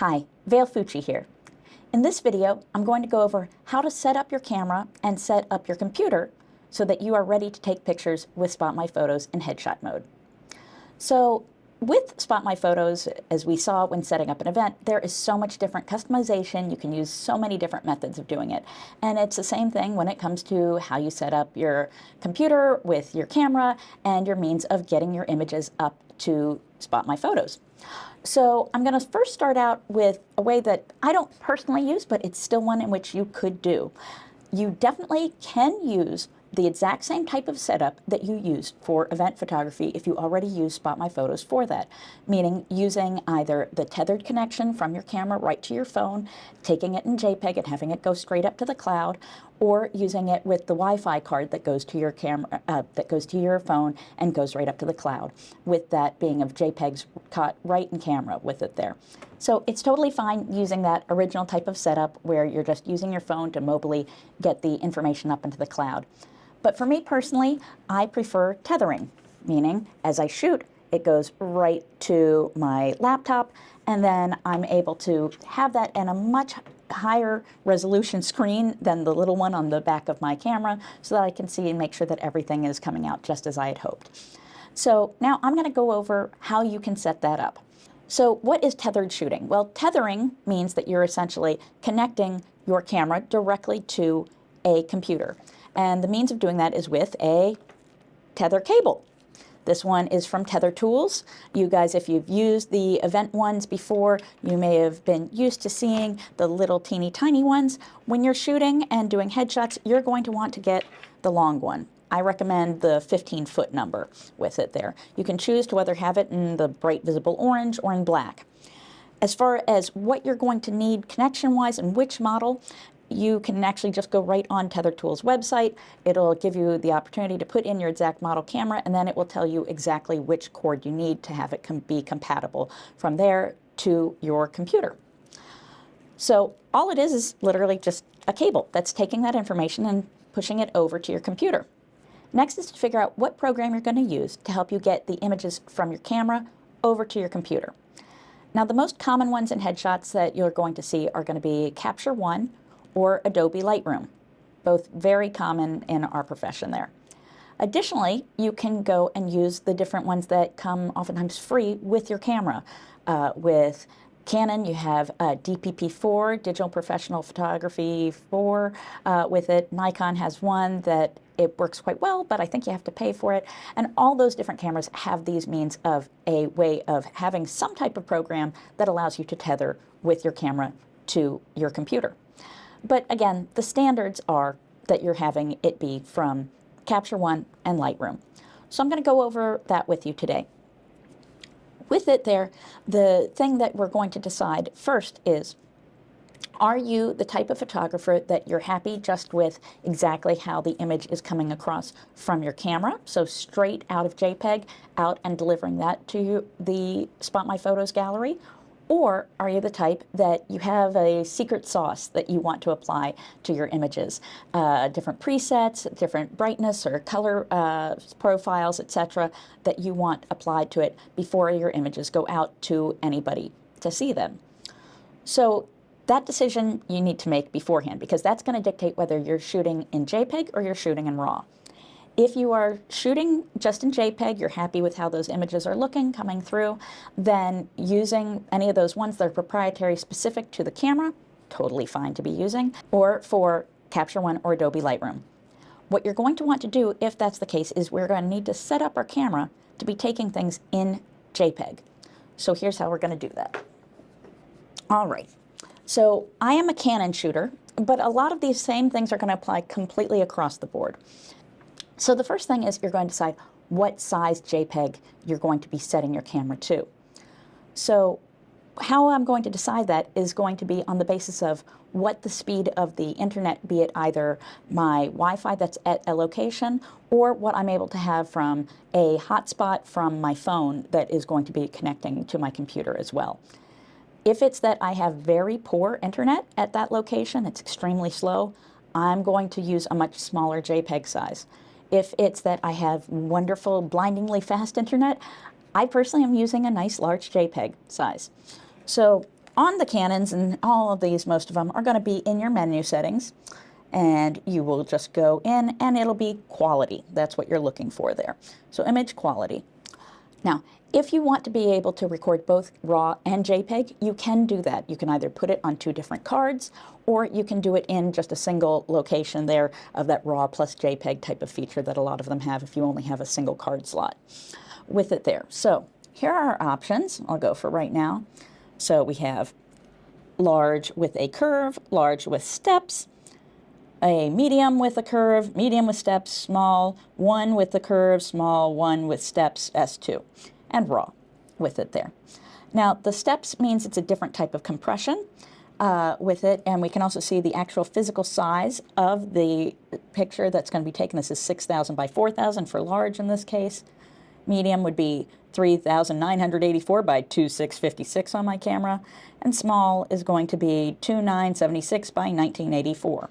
Hi, Vail Fucci here. In this video, I'm going to go over how to set up your camera and set up your computer so that you are ready to take pictures with SpotMyPhotos in headshot mode. So with SpotMyPhotos, as we saw when setting up an event, there is so much different customization. You can use so many different methods of doing it. And it's the same thing when it comes to how you set up your computer with your camera and your means of getting your images up to SpotMyPhotos. So I'm going to first start out with a way that I don't personally use, but it's still one in which you could do. You definitely can use the exact same type of setup that you used for event photography if you already use SpotMyPhotos for that, meaning using either the tethered connection from your camera right to your phone, taking it in JPEG and having it go straight up to the cloud, or using it with the Wi-Fi card that goes to your camera, that goes to your phone and goes right up to the cloud, with that being of JPEGs caught right in camera with it there. So it's totally fine using that original type of setup where you're just using your phone to mobily get the information up into the cloud. But for me personally, I prefer tethering, meaning as I shoot, it goes right to my laptop, and then I'm able to have that in a much higher resolution screen than the little one on the back of my camera, so that I can see and make sure that everything is coming out just as I had hoped. So now I'm going to go over how you can set that up. So what is tethered shooting? Well, tethering means that you're essentially connecting your camera directly to a computer. And the means of doing that is with a tether cable. This one is from Tether Tools. You guys, if you've used the event ones before, you may have been used to seeing the little teeny tiny ones. When you're shooting and doing headshots, you're going to want to get the long one. I recommend the 15-foot number with it there. You can choose to whether have it in the bright visible orange or in black. As far as what you're going to need connection-wise and which model, you can actually just go right on Tether Tools website. It'll give you the opportunity to put in your exact model camera, and then it will tell you exactly which cord you need to have it be compatible from there to your computer. So all it is literally just a cable that's taking that information and pushing it over to your computer. Next is to figure out what program you're going to use to help you get the images from your camera over to your computer. Now, the most common ones in headshots that you're going to see are going to be Capture One or Adobe Lightroom, both very common in our profession there. Additionally, you can go and use the different ones that come oftentimes free with your camera. With Canon, you have DPP4, Digital Professional Photography 4 with it. Nikon has one that it works quite well, but I think you have to pay for it. And all those different cameras have these means of a way of having some type of program that allows you to tether with your camera to your computer. But again, the standards are that you're having it be from Capture One and Lightroom. So I'm going to go over that with you today. With it there, the thing that we're going to decide first is, are you the type of photographer that you're happy just with exactly how the image is coming across from your camera, so straight out of JPEG, out and delivering that to the SpotMyPhotos gallery? Or are you the type that you have a secret sauce that you want to apply to your images? Different presets, different brightness or color profiles, etc., that you want applied to it before your images go out to anybody to see them. So that decision you need to make beforehand, because that's going to dictate whether you're shooting in JPEG or you're shooting in RAW. If you are shooting just in JPEG, you're happy with how those images are looking, coming through, then using any of those ones that are proprietary specific to the camera, totally fine to be using, or for Capture One or Adobe Lightroom. What you're going to want to do, if that's the case, is we're going to need to set up our camera to be taking things in JPEG. So here's how we're going to do that. All right. So I am a Canon shooter, but a lot of these same things are going to apply completely across the board. So the first thing is you're going to decide what size JPEG you're going to be setting your camera to. So how I'm going to decide that is going to be on the basis of what the speed of the internet, be it either my Wi-Fi that's at a location or what I'm able to have from a hotspot from my phone that is going to be connecting to my computer as well. If it's that I have very poor internet at that location, it's extremely slow, I'm going to use a much smaller JPEG size. If it's that I have wonderful, blindingly fast internet, I personally am using a nice large JPEG size. So on the Canons, and all of these, most of them, are going to be in your menu settings. And you will just go in and it'll be quality. That's what you're looking for there. So image quality. Now, if you want to be able to record both RAW and JPEG, you can do that. You can either put it on 2 different cards, or you can do it in just a single location there of that RAW plus JPEG type of feature that a lot of them have if you only have a single card slot with it there. So here are our options. I'll go for right now. So we have large with a curve, large with steps, a medium with a curve, medium with steps, small, 1 with the curve, small, 1 with steps, S2, and RAW with it there. Now, the steps means it's a different type of compression with it, and we can also see the actual physical size of the picture that's going to be taken. This is 6,000 by 4,000 for large in this case. Medium would be 3,984 by 2,656 on my camera, and small is going to be 2,976 by 1984.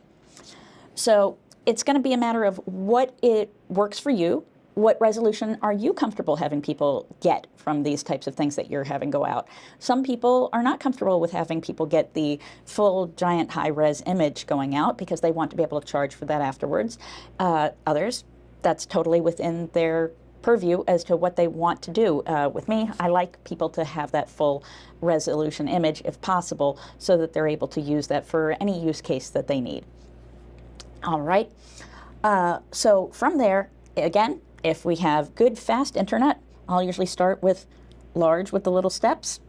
So it's going to be a matter of what it works for you. What resolution are you comfortable having people get from these types of things that you're having go out? Some people are not comfortable with having people get the full giant high-res image going out because they want to be able to charge for that afterwards. Others, that's totally within their purview as to what they want to do. With me, I like people to have that full resolution image if possible so that they're able to use that for any use case that they need. All right, so from there, again, if we have good fast internet, I'll usually start with large with the little steps.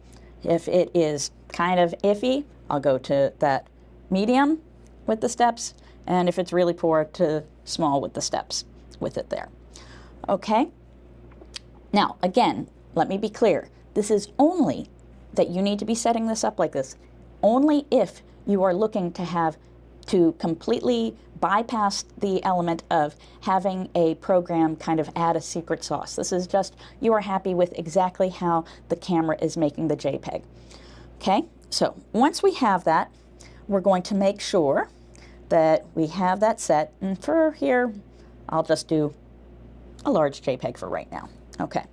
If it is kind of iffy, I'll go to that medium with the steps, and if it's really poor, to small with the steps with it there. Okay, now again, let me be clear. This is only that you need to be setting this up like this, only if you are looking to have to completely bypass the element of having a program kind of add a secret sauce. This is just you are happy with exactly how the camera is making the JPEG. Okay, so once we have that, we're going to make sure that we have that set. And for here, I'll just do a large JPEG for right now. Okay.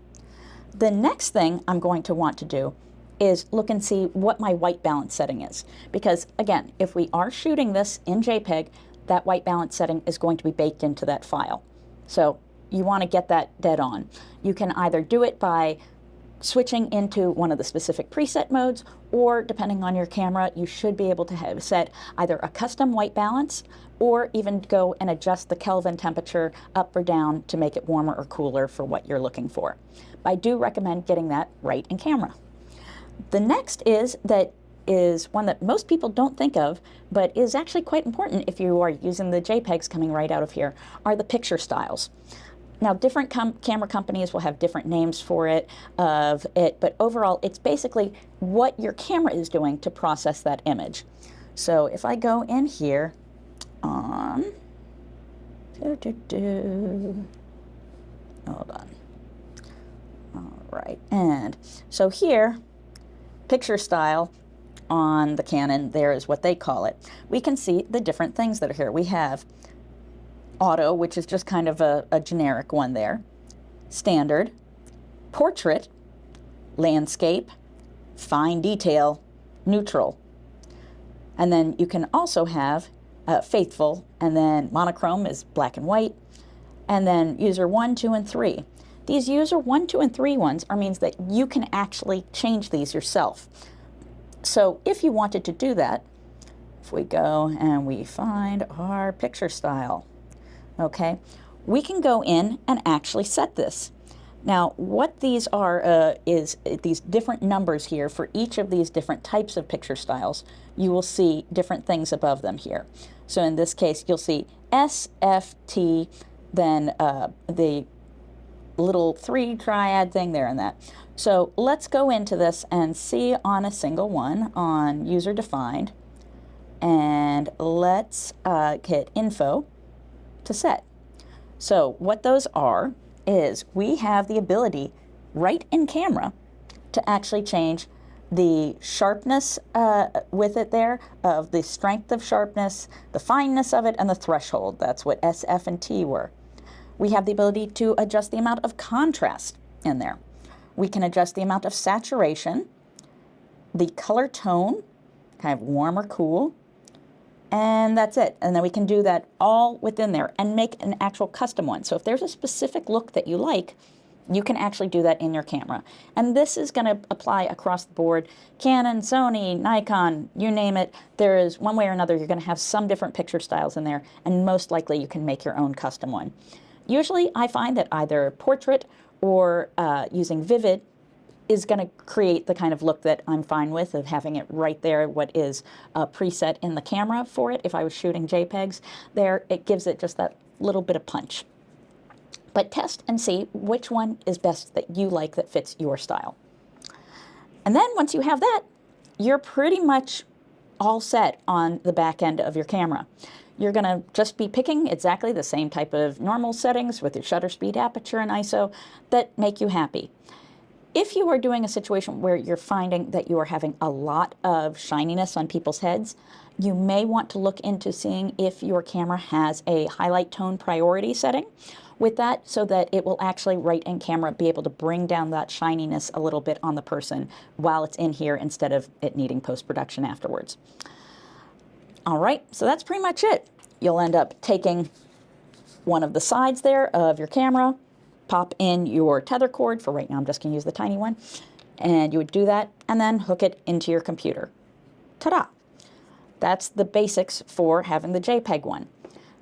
The next thing I'm going to want to do is look and see what my white balance setting is. Because again, if we are shooting this in JPEG, that white balance setting is going to be baked into that file. So you want to get that dead on. You can either do it by switching into one of the specific preset modes, or depending on your camera, you should be able to have set either a custom white balance or even go and adjust the Kelvin temperature up or down to make it warmer or cooler for what you're looking for. But I do recommend getting that right in camera. The next is one that most people don't think of, but is actually quite important if you are using the JPEGs coming right out of here, are the picture styles. Now, different camera companies will have different names for it, but overall, it's basically what your camera is doing to process that image. So if I go in here on, hold on. All right, and so here, picture style on the Canon, there is what they call it. We can see the different things that are here. We have auto, which is just kind of a generic one there, standard, portrait, landscape, fine detail, neutral. And then you can also have faithful, and then monochrome is black and white, and then user 1, 2, and 3. These user 1, 2, and 3 ones means that you can actually change these yourself. So if you wanted to do that, if we go and we find our picture style, okay, we can go in and actually set this. Now, what these are is these different numbers here for each of these different types of picture styles. You will see different things above them here. So in this case, you'll see S, F, T, then the little 3 triad thing there and that. So let's go into this and see on a single one on user defined, and let's hit info to set. So what those are is we have the ability right in camera to actually change the sharpness with it there, of the strength of sharpness, the fineness of it, and the threshold. That's what S, F, and T were. We have the ability to adjust the amount of contrast in there. We can adjust the amount of saturation, the color tone, kind of warm or cool, and that's it. And then we can do that all within there and make an actual custom one. So if there's a specific look that you like, you can actually do that in your camera. And this is going to apply across the board. Canon, Sony, Nikon, you name it. There is one way or another, you're going to have some different picture styles in there, and most likely you can make your own custom one. Usually I find that either portrait or using Vivid is going to create the kind of look that I'm fine with, of having it right there, what is preset in the camera for it. If I was shooting JPEGs there, it gives it just that little bit of punch. But test and see which one is best that you like, that fits your style. And then once you have that, you're pretty much all set on the back end of your camera. You're going to just be picking exactly the same type of normal settings with your shutter speed, aperture, and ISO that make you happy. If you are doing a situation where you're finding that you are having a lot of shininess on people's heads, you may want to look into seeing if your camera has a highlight tone priority setting with that, so that it will actually, right in camera, be able to bring down that shininess a little bit on the person while it's in here, instead of it needing post-production afterwards. All right, so that's pretty much it. You'll end up taking one of the sides there of your camera, pop in your tether cord. For right now, I'm just going to use the tiny one. And you would do that, and then hook it into your computer. Ta-da! That's the basics for having the JPEG one.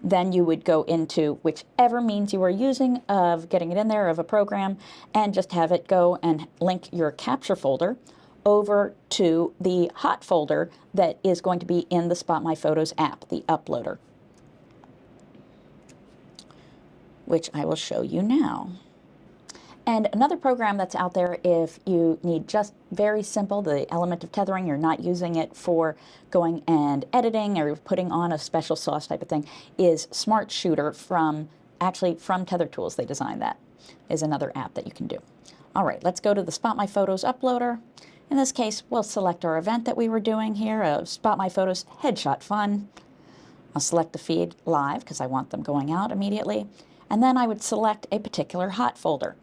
Then you would go into whichever means you are using of getting it in there, of a program, and just have it go and link your capture folder over to the hot folder that is going to be in the SpotMyPhotos app, the uploader, which I will show you now. And another program that's out there, if you need just very simple, the element of tethering, you're not using it for going and editing or putting on a special sauce type of thing, is Smart Shooter from Tether Tools. They designed that. Is another app that you can do. All right, let's go to the SpotMyPhotos uploader. In this case, we'll select our event that we were doing here of SpotMyPhotos Headshot Fun. I'll select the feed live because I want them going out immediately. And then I would select a particular hot folder.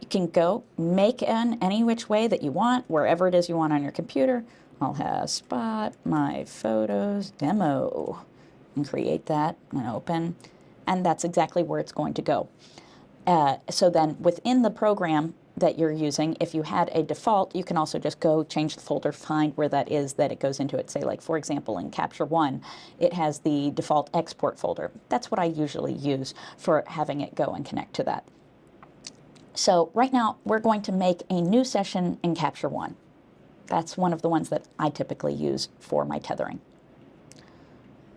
You can go make in any which way that you want, wherever it is you want on your computer. I'll have SpotMyPhotos Demo and create that and open. And that's exactly where it's going to go. So then within the program that you're using, if you had a default, you can also just go change the folder, find where that is that it goes into it. Say, like, for example, in Capture One, it has the default export folder. That's what I usually use for having it go and connect to that. So right now, we're going to make a new session in Capture One. That's one of the ones that I typically use for my tethering.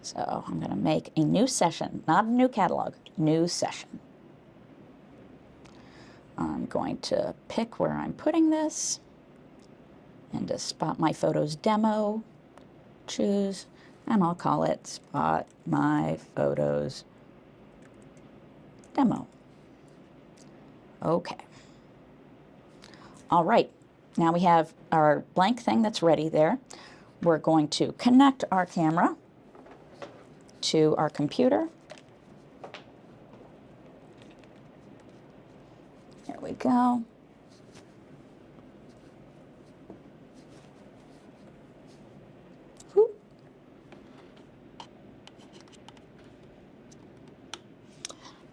So I'm going to make a new session, not a new catalog, new session. I'm going to pick where I'm putting this, and to SpotMyPhotos Demo, choose, and I'll call it SpotMyPhotos Demo. Okay. All right. Now we have our blank thing that's ready there. We're going to connect our camera to our computer. There we go. Whoop.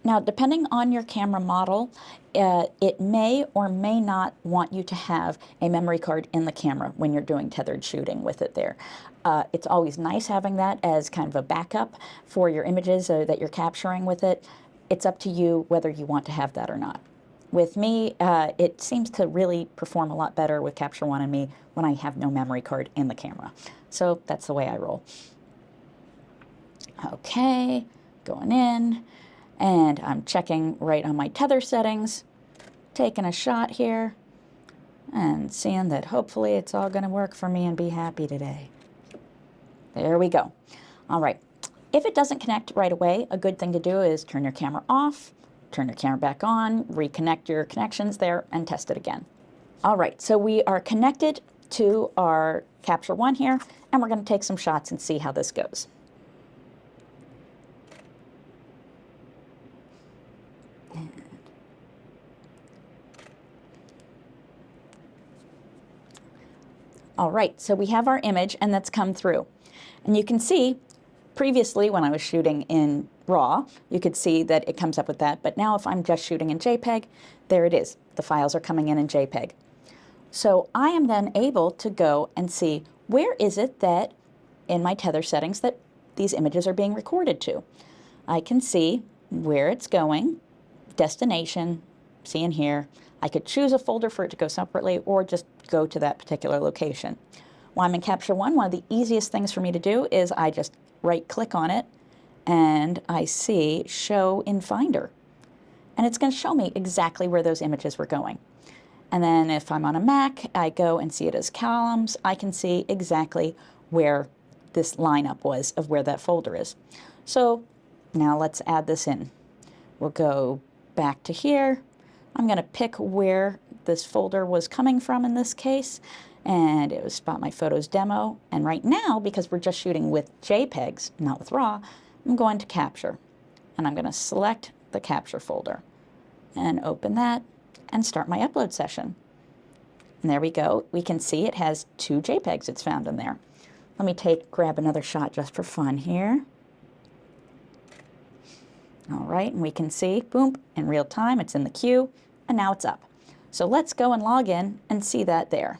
Now, depending on your camera model, it may or may not want you to have a memory card in the camera when you're doing tethered shooting with it there. It's always nice having that as kind of a backup for your images that you're capturing with it. It's up to you whether you want to have that or not. With me, it seems to really perform a lot better with Capture One and me when I have no memory card in the camera. So that's the way I roll. Okay, going in. And I'm checking right on my tether settings, taking a shot here, and seeing that hopefully it's all going to work for me and be happy today. There we go. All right. If it doesn't connect right away, a good thing to do is turn your camera off, turn your camera back on, reconnect your connections there, and test it again. All right, so we are connected to our Capture One here, and we're going to take some shots and see how this goes. All right, so we have our image and that's come through. And you can see previously when I was shooting in RAW, you could see that it comes up with that. But now if I'm just shooting in JPEG, there it is. The files are coming in JPEG. So I am then able to go and see where is it that in my tether settings that these images are being recorded to. I can see where it's going, destination, see in here. I could choose a folder for it to go separately or just go to that particular location. While I'm in Capture One, one of the easiest things for me to do is I just right-click on it and I see Show in Finder. And it's going to show me exactly where those images were going. And then if I'm on a Mac, I go and see it as columns. I can see exactly where this lineup was of where that folder is. So now let's add this in. We'll go back to here. I'm going to pick where this folder was coming from in this case, and it was SpotMyPhotos Demo. And right now, because we're just shooting with JPEGs, not with RAW, I'm going to Capture. And I'm going to select the Capture folder and open that and start my upload session. And there we go. We can see it has 2 JPEGs it's found in there. Let me grab another shot just for fun here. All right, and we can see, boom, in real time, it's in the queue, and now it's up. So let's go and log in and see that there.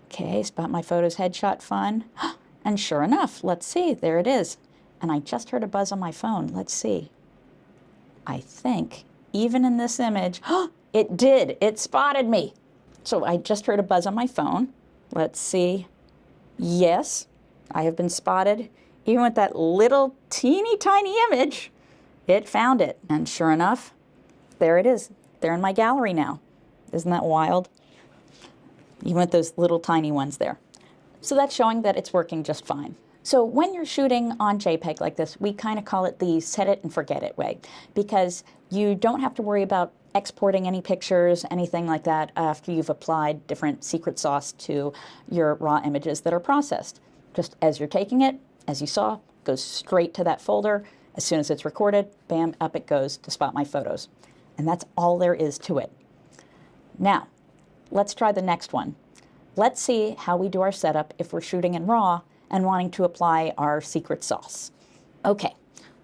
Okay, SpotMyPhotos headshot fun. And sure enough, let's see, there it is. And I just heard a buzz on my phone. Let's see. I think, even in this image, it did, it spotted me. So I just heard a buzz on my phone. Let's see. Yes, I have been spotted. Even with that little teeny tiny image, it found it. And sure enough, there it is. They're in my gallery now. Isn't that wild? Even with those little tiny ones there. So that's showing that it's working just fine. So when you're shooting on JPEG like this, we kind of call it the set it and forget it way, because you don't have to worry about exporting any pictures, anything like that, after you've applied different secret sauce to your raw images that are processed. Just as you're taking it, as you saw, goes straight to that folder. As soon as it's recorded, bam, up it goes to SpotMyPhotos. And that's all there is to it. Now, let's try the next one. Let's see how we do our setup if we're shooting in RAW and wanting to apply our secret sauce. Okay,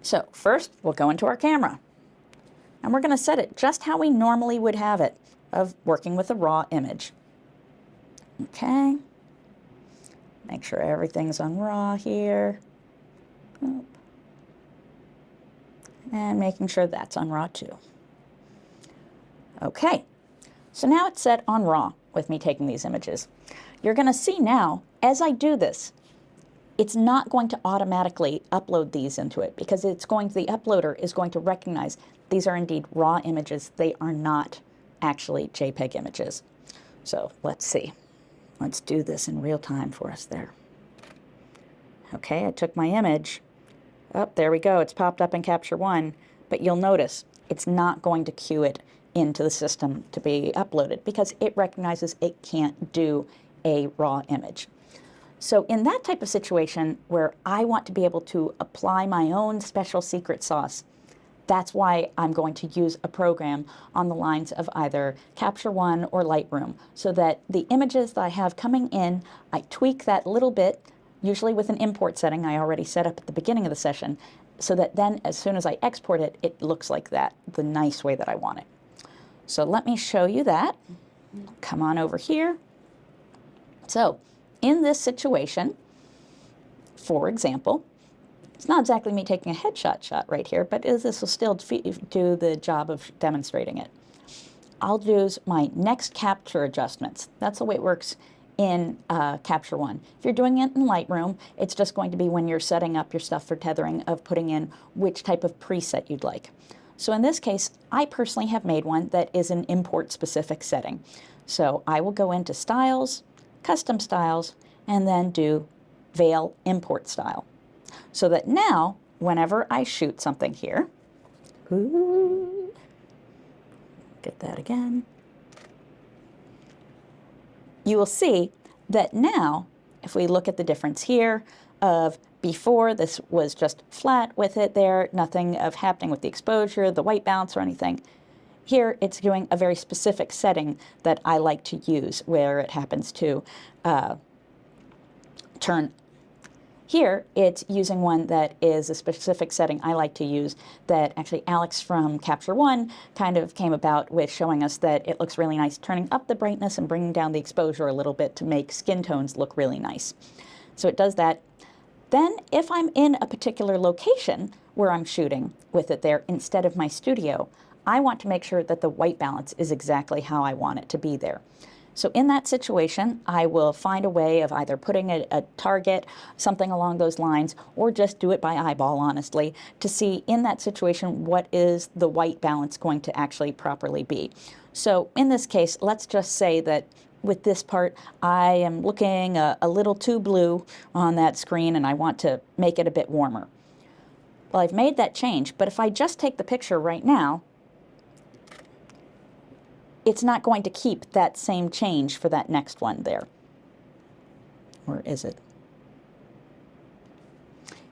so first we'll go into our camera. And we're going to set it just how we normally would have it of working with a raw image. Okay. Make sure everything's on RAW here. And making sure that's on RAW too. Okay, so now it's set on RAW with me taking these images. You're going to see now, as I do this, it's not going to automatically upload these into it because the uploader is going to recognize these are indeed raw images. They are not actually JPEG images. So let's see. Let's do this in real time for us there. Okay, I took my image. Oh, there we go. It's popped up in Capture One, but you'll notice it's not going to queue it into the system to be uploaded because it recognizes it can't do a raw image. So in that type of situation where I want to be able to apply my own special secret sauce, that's why I'm going to use a program on the lines of either Capture One or Lightroom, so that the images that I have coming in, I tweak that little bit, usually with an import setting I already set up at the beginning of the session, so that then as soon as I export it, it looks like that, the nice way that I want it. So let me show you that. Come on over here. So in this situation, for example, it's not exactly me taking a headshot shot right here, but this will still do the job of demonstrating it. I'll use my next capture adjustments. That's the way it works in Capture One. If you're doing it in Lightroom, it's just going to be when you're setting up your stuff for tethering of putting in which type of preset you'd like. So in this case, I personally have made one that is an import-specific setting. So I will go into Styles, Custom Styles, and then do Vail Import Style. So that now, whenever I shoot something here, get that again, you will see that now, if we look at the difference here of before, this was just flat with it there, nothing of happening with the exposure, the white balance or anything. Here it's doing a very specific setting that I like to use where it happens to turn. Here it's using one that is a specific setting I like to use that actually Alex from Capture One kind of came about with, showing us that it looks really nice turning up the brightness and bringing down the exposure a little bit to make skin tones look really nice. So it does that. Then if I'm in a particular location where I'm shooting with it there instead of my studio, I want to make sure that the white balance is exactly how I want it to be there. So in that situation, I will find a way of either putting a target, something along those lines, or just do it by eyeball, honestly, to see in that situation what is the white balance going to actually properly be. So in this case, let's just say that with this part, I am looking a little too blue on that screen and I want to make it a bit warmer. Well, I've made that change, but if I just take the picture right now, it's not going to keep that same change for that next one there. Or is it?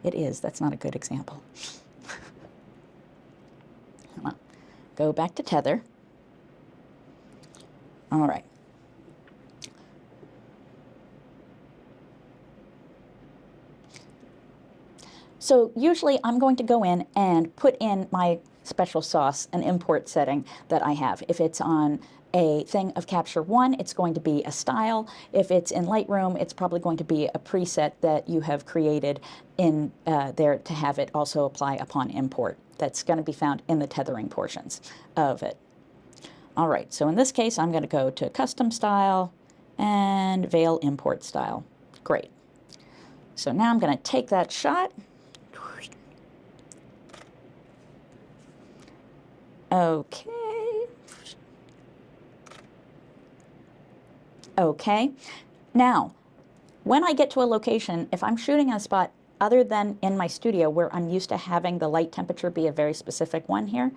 It is. That's not a good example. Come on. Go back to tether. All right. So usually I'm going to go in and put in my special sauce, an import setting that I have. If it's on a thing of Capture One, it's going to be a style. If it's in Lightroom, it's probably going to be a preset that you have created in there to have it also apply upon import. That's going to be found in the tethering portions of it. All right, so in this case, I'm going to go to Custom Style and Vail Import Style. Great. So now I'm going to take that shot. Okay. Okay. Now, when I get to a location, if I'm shooting a spot other than in my studio where I'm used to having the light temperature be a very specific one here,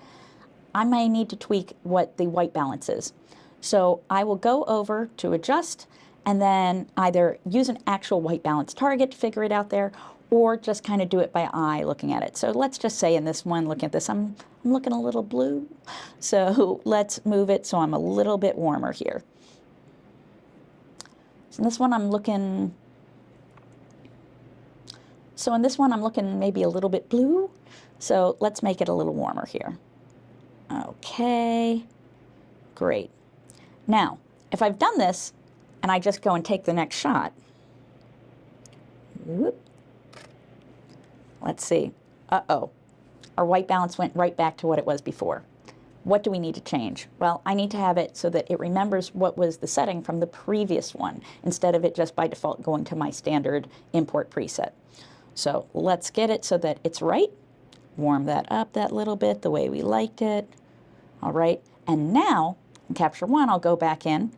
I may need to tweak what the white balance is. So I will go over to adjust and then either use an actual white balance target to figure it out there, or just kind of do it by eye looking at it. So let's just say in this one, looking at this, I'm looking a little blue. So let's move it so I'm a little bit warmer here. So in this one I'm looking, maybe a little bit blue. So let's make it a little warmer here. Okay, great. Now, if I've done this and I just go and take the next shot, whoop, let's see. Uh-oh. Our white balance went right back to what it was before. What do we need to change? Well, I need to have it so that it remembers what was the setting from the previous one, instead of it just by default going to my standard import preset. So let's get it so that it's right. Warm that up that little bit the way we liked it. All right. And now in Capture One, I'll go back in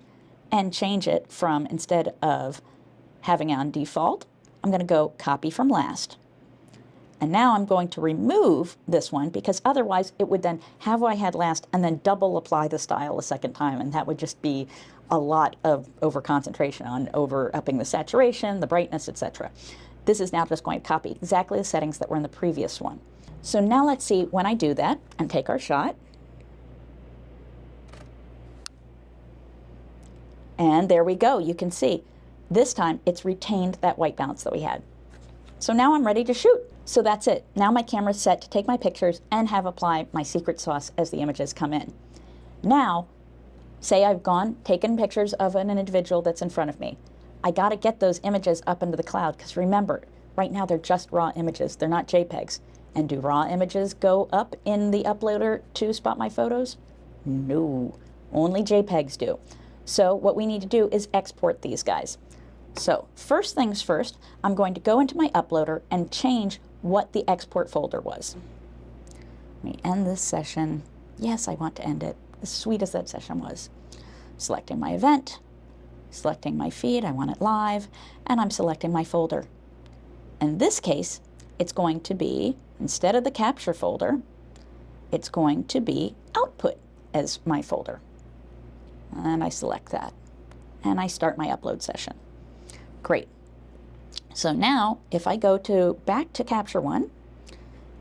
and change it from, instead of having it on default, I'm going to go copy from last. And now I'm going to remove this one, because otherwise it would then have what I had last and then double apply the style a second time, and that would just be a lot of over concentration on upping the saturation, the brightness, etc. This is now just going to copy exactly the settings that were in the previous one. So now let's see when I do that and take our shot. And there we go. You can see this time it's retained that white balance that we had. So now I'm ready to shoot. So that's it. Now my camera's set to take my pictures and have apply my secret sauce as the images come in. Now, say I've taken pictures of an individual that's in front of me. I got to get those images up into the cloud, because remember, right now they're just raw images. They're not JPEGs. And do raw images go up in the uploader to SpotMyPhotos? No, only JPEGs do. So what we need to do is export these guys. So first things first, I'm going to go into my uploader and change what the export folder was. Let me end this session. Yes, I want to end it as sweet as that session was. Selecting my event, selecting my feed, I want it live, and I'm selecting my folder. In this case, it's going to be, instead of the capture folder, it's going to be output as my folder. And I select that. And I start my upload session. Great. So now, if I go back to Capture One,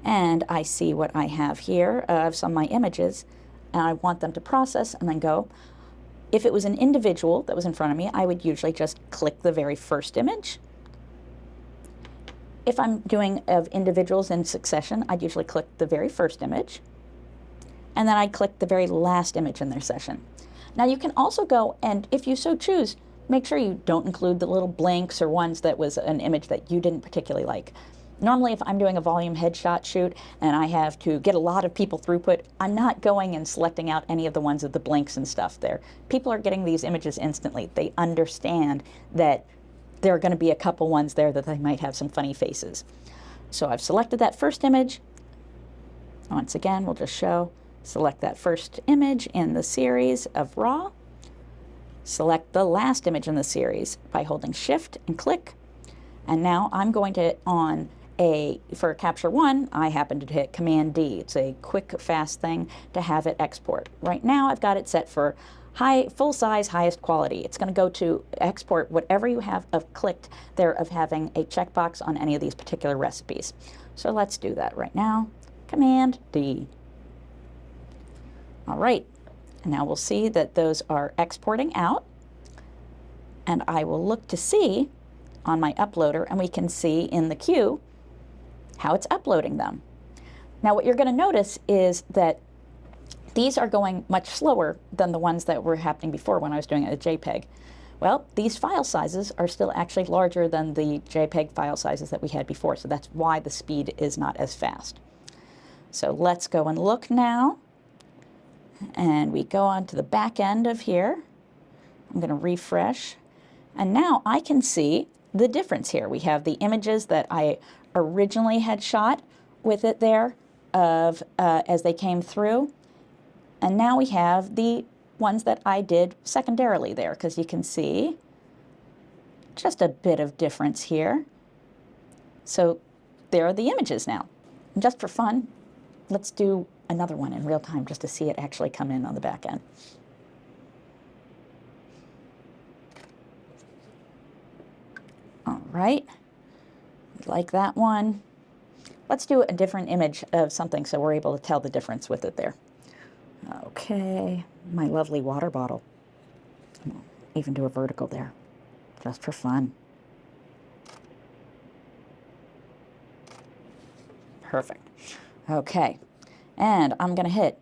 and I see what I have here of some of my images, and I want them to process and then go. If it was an individual that was in front of me, I would usually just click the very first image. If I'm doing of individuals in succession, I'd usually click the very first image, and then I'd click the very last image in their session. Now you can also go and, if you so choose, make sure you don't include the little blinks or ones that was an image that you didn't particularly like. Normally, if I'm doing a volume headshot shoot and I have to get a lot of people throughput, I'm not going and selecting out any of the ones with the blinks and stuff there. People are getting these images instantly. They understand that there are going to be a couple ones there that they might have some funny faces. So I've selected that first image. Once again, we'll just select that first image in the series of RAW. Select the last image in the series by holding Shift and click. And now I'm going to, for Capture 1, I happen to hit Command D. It's a quick, fast thing to have it export. Right now I've got it set for full size, highest quality. It's going to go to export whatever you have clicked there of having a checkbox on any of these particular recipes. So let's do that right now. Command D. All right, and now we'll see that those are exporting out, and I will look to see on my uploader, and we can see in the queue how it's uploading them. Now what you're going to notice is that these are going much slower than the ones that were happening before when I was doing it at JPEG. Well, these file sizes are still actually larger than the JPEG file sizes that we had before, so that's why the speed is not as fast. So let's go and look now, and we go on to the back end of here. I'm going to refresh, and now I can see the difference here. We have the images that I originally had shot with it there as they came through, and now we have the ones that I did secondarily there, because you can see just a bit of difference here. So there are the images now. And just for fun, let's do another one in real time just to see it actually come in on the back end. All right, like that one. Let's do a different image of something so we're able to tell the difference with it there. Okay, my lovely water bottle. I'll even do a vertical there, just for fun. Perfect. Okay, and I'm going to hit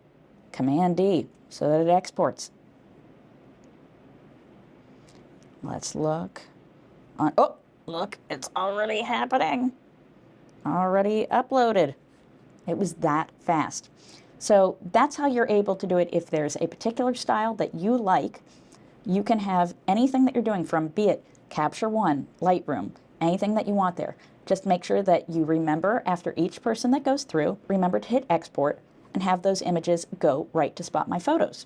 Command D so that it exports. Let's look on, oh, look, it's already happening. Already uploaded. It was that fast. So that's how you're able to do it. If there's a particular style that you like, you can have anything that you're doing from, be it Capture One, Lightroom, anything that you want there. Just make sure that you remember after each person that goes through, remember to hit export and have those images go right to SpotMyPhotos.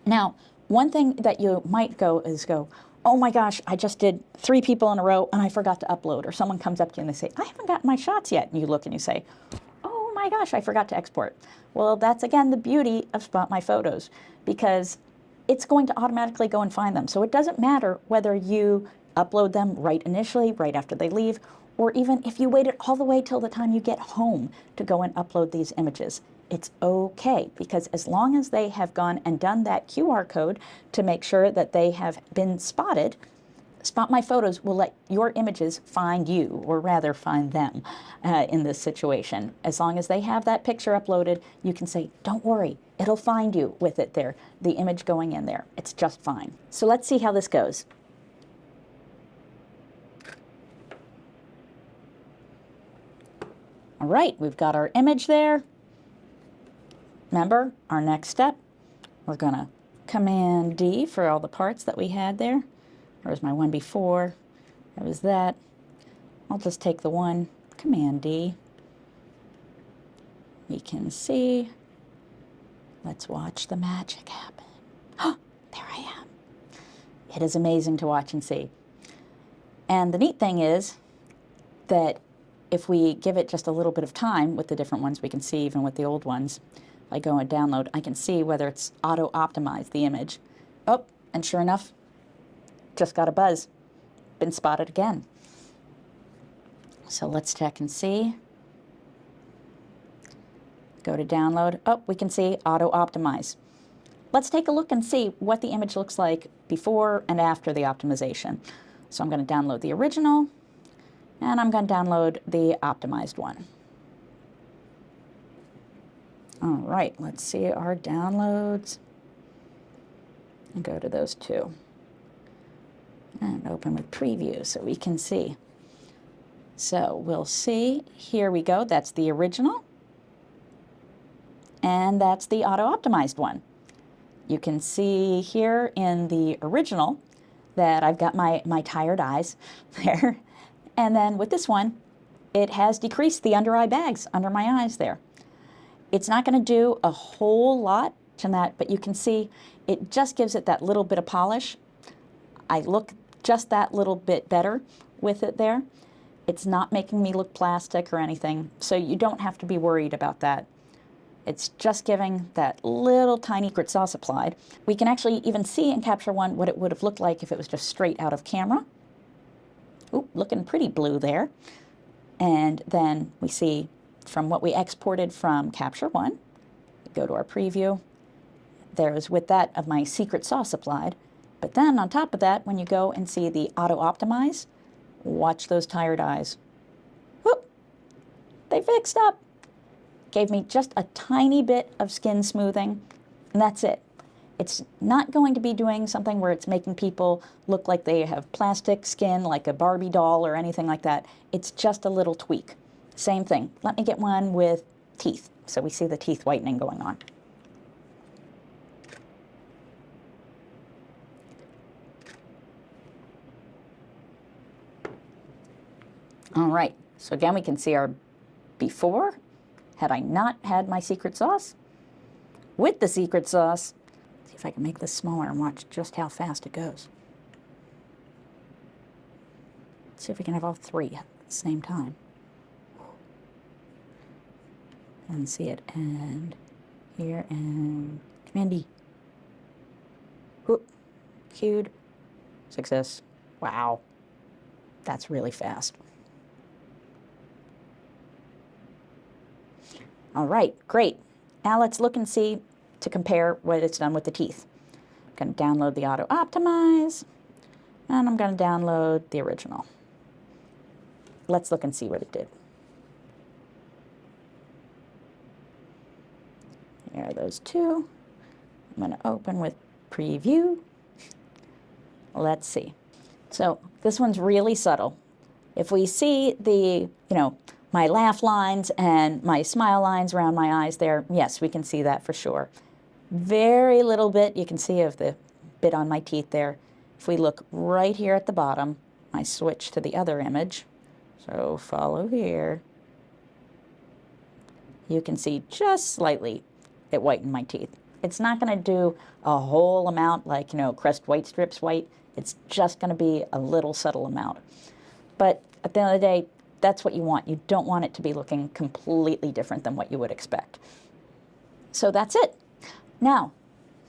Now, one thing that you might go, oh my gosh, I just did 3 people in a row and I forgot to upload. Or someone comes up to you and they say, I haven't gotten my shots yet. And you look and you say, oh my gosh, I forgot to export. Well, that's again the beauty of SpotMyPhotos, because it's going to automatically go and find them. So it doesn't matter whether you upload them right initially, right after they leave, or even if you waited all the way till the time you get home to go and upload these images. It's okay, because as long as they have gone and done that QR code to make sure that they have been spotted, SpotMyPhotos will let your images find you, or rather find them in this situation. As long as they have that picture uploaded, you can say, don't worry, it'll find you with it there, the image going in there. It's just fine. So let's see how this goes. All right, we've got our image there. Remember, our next step, we're going to Command D for all the parts that we had there. There's my one before. That was that. I'll just take the one, Command D. We can see. Let's watch the magic happen. Oh, there I am. It is amazing to watch and see. And the neat thing is that if we give it just a little bit of time with the different ones, we can see even with the old ones. If I go and download, I can see whether it's auto-optimized the image. Oh, and sure enough, just got a buzz. Been spotted again. So let's check and see. Go to download. Oh, we can see auto optimize. Let's take a look and see what the image looks like before and after the optimization. So I'm going to download the original, and I'm going to download the optimized one. All right, let's see our downloads. And go to those two. And open with preview so we can see. So we'll see, here we go, that's the original. And that's the auto-optimized one. You can see here in the original that I've got my tired eyes there. And then with this one, it has decreased the under eye bags under my eyes there. It's not going to do a whole lot to that, but you can see it just gives it that little bit of polish. I look just that little bit better with it there. It's not making me look plastic or anything, so you don't have to be worried about that. It's just giving that little tiny secret sauce applied. We can actually even see in Capture One what it would have looked like if it was just straight out of camera. Oop, looking pretty blue there. And then we see from what we exported from Capture One, go to our preview, there's with that of my secret sauce applied. But then on top of that, when you go and see the auto optimize, watch those tired eyes. Whoop, they fixed up. Gave me just a tiny bit of skin smoothing, and that's it. It's not going to be doing something where it's making people look like they have plastic skin, like a Barbie doll or anything like that. It's just a little tweak. Same thing. Let me get one with teeth, so we see the teeth whitening going on. All right, so again, we can see our before. Had I not had my secret sauce, with the secret sauce, see if I can make this smaller and watch just how fast it goes. Let's see if we can have all three at the same time. And see it, and here, and Command D. Whoop, queued, success. Wow, that's really fast. All right, great. Now let's look and see to compare what it's done with the teeth. I'm going to download the auto optimize, and I'm going to download the original. Let's look and see what it did. Here are those two. I'm going to open with preview. Let's see. So this one's really subtle. If we see the, my laugh lines and my smile lines around my eyes there, yes, we can see that for sure. Very little bit you can see of the bit on my teeth there. If we look right here at the bottom, I switch to the other image. So follow here. You can see just slightly it whitened my teeth. It's not going to do a whole amount like, Crest White Strips white. It's just going to be a little subtle amount. But at the end of the day, that's what you want. You don't want it to be looking completely different than what you would expect. So that's it. Now,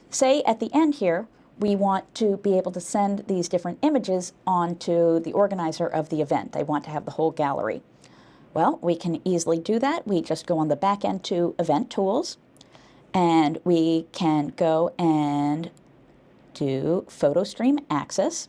say at the end here, we want to be able to send these different images onto the organizer of the event. They want to have the whole gallery. Well, we can easily do that. We just go on the back end to Event Tools, and we can go and do Photo Stream Access.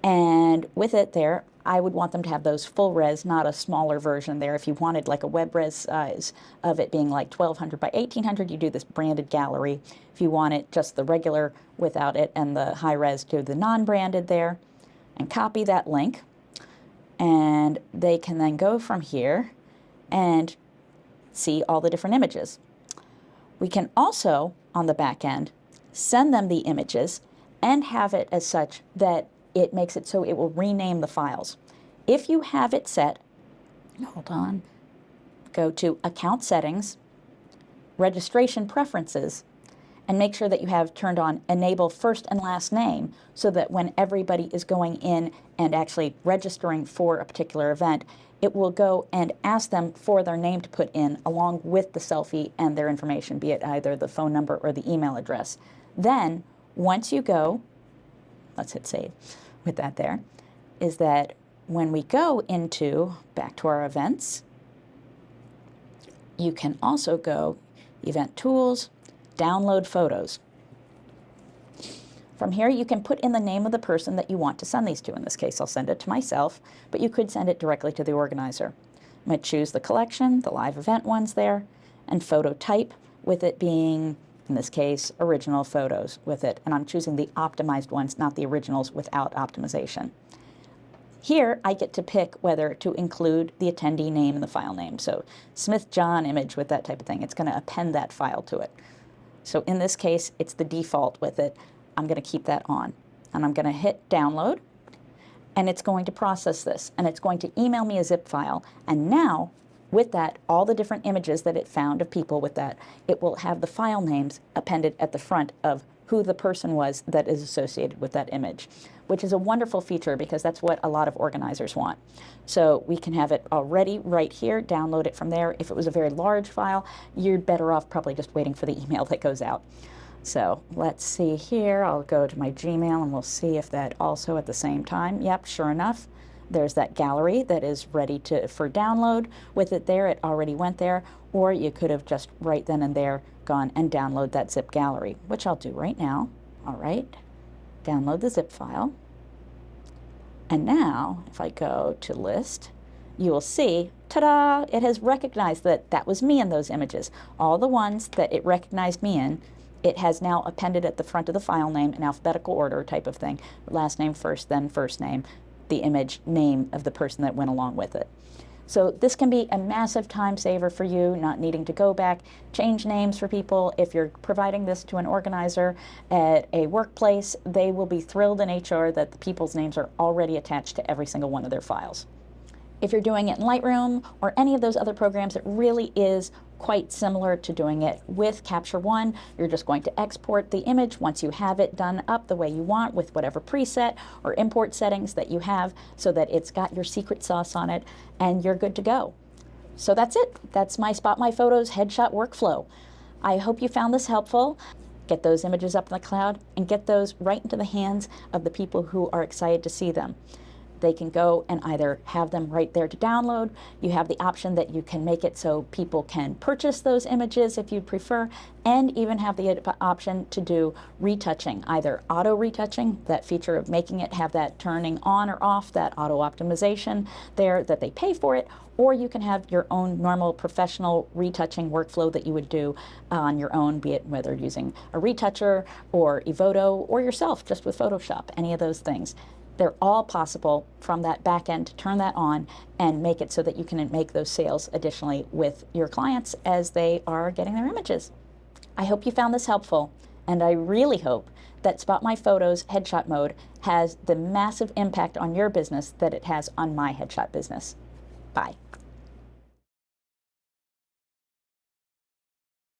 And with it there, I would want them to have those full res, not a smaller version there. If you wanted like a web res size of it being like 1200 by 1800, you do this branded gallery. If you want it just the regular without it and the high res, do the non-branded there, and copy that link. And they can then go from here and see all the different images. We can also, on the back end, send them the images and have it as such that it makes it so it will rename the files. If you have it set, hold on, go to Account Settings, Registration Preferences, and make sure that you have turned on Enable First and Last Name so that when everybody is going in and actually registering for a particular event, it will go and ask them for their name to put in along with the selfie and their information, be it either the phone number or the email address. Then, once you go, let's hit save with that there, is that when we go into, back to our events, You can also go Event Tools, Download Photos. From here, you can put in the name of the person that you want to send these to. In this case, I'll send it to myself, but you could send it directly to the organizer. I'm going to choose the collection, the live event ones there, and photo type, with it being, in this case, original photos with it. And I'm choosing the optimized ones, not the originals without optimization. Here, I get to pick whether to include the attendee name in the file name. So Smith John image with that type of thing. It's going to append that file to it. So in this case, it's the default with it. I'm going to keep that on. And I'm going to hit download. And it's going to process this. And it's going to email me a zip file. And now, with that, all the different images that it found of people with that, it will have the file names appended at the front of who the person was that is associated with that image, which is a wonderful feature because that's what a lot of organizers want. So we can have it already right here, download it from there. If it was a very large file, you're better off probably just waiting for the email that goes out. So let's see here, I'll go to my Gmail and we'll see if that also at the same time. Yep, sure enough, there's that gallery that is ready for download. With it there, it already went there, or you could have just right then and there gone and download that zip gallery, which I'll do right now. All right, download the zip file. And now, if I go to list, you will see, ta-da, it has recognized that that was me in those images. All the ones that it recognized me in, it has now appended at the front of the file name in alphabetical order type of thing. Last name first, then first name, the image name of the person that went along with it. So this can be a massive time saver for you, not needing to go back, change names for people. If you're providing this to an organizer at a workplace, they will be thrilled in HR that the people's names are already attached to every single one of their files. If you're doing it in Lightroom or any of those other programs, it really is quite similar to doing it with Capture One. You're just going to export the image once you have it done up the way you want with whatever preset or import settings that you have so that it's got your secret sauce on it and you're good to go. So that's it. That's my SpotMyPhotos headshot workflow. I hope you found this helpful. Get those images up in the cloud and get those right into the hands of the people who are excited to see them. They can go and either have them right there to download. You have the option that you can make it so people can purchase those images if you prefer, and even have the option to do retouching, either auto retouching, that feature of making it have that turning on or off, that auto optimization there that they pay for it, or you can have your own normal professional retouching workflow that you would do on your own, be it whether using a retoucher or Evoto or yourself just with Photoshop, any of those things. They're all possible from that back end to turn that on and make it so that you can make those sales additionally with your clients as they are getting their images. I hope you found this helpful, and I really hope that SpotMyPhotos headshot mode has the massive impact on your business that it has on my headshot business. Bye.